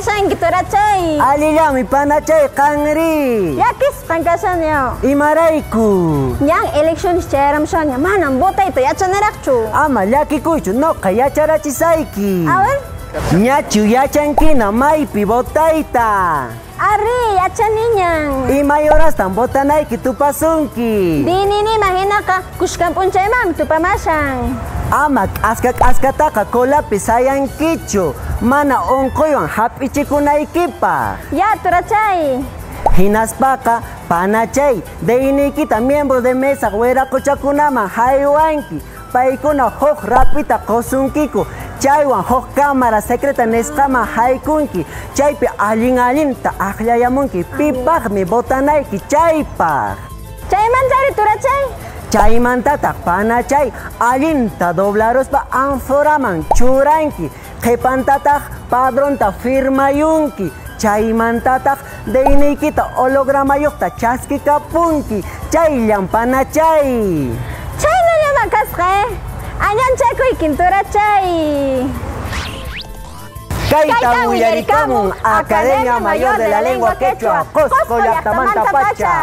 pankashanki turachay. Alillami panachay qanri. Yakis pankashanyo. Imarayku. Yang elecciones chayramshaña manan votayta yachaniraqchu. Ama llakikuychu noqa yacharachisayki. A ver. Ñachu yachankina maypi votayta. Arri yachaniñan. Imayorastan votanayki tupasunki. Dinini imaginaqa kushkan p'unchaymami tupamashan. Ama askataqa kolapi sayankichu. Mana unquywan hap'ichikunaykipaq. Ya turachay. Hinaspaqa panachay deyniykita miembro de mesa wiraquchakunaman haywanki. Paykuna huk rapita qusunkiku. Chaywan huk cámara secreta nisqaman haykunki. Chaypi allinta aqllayamunki. Pipaqmi votanayki chaypaq. Chaymantari turachay. Chaymantataq panachay allinta doblaruspa anforaman churanki. Qhipantataq padronta firmayunki. Chaymantataq deyniykita hologramayuqta chaskikapunki. Chayllan panachay. Chaynallaman kasqa. Añanchakuykin turachay. Kayta willarikamun Academia Mayor de la Lengua Quechua Cusco llaqtamanta pacha.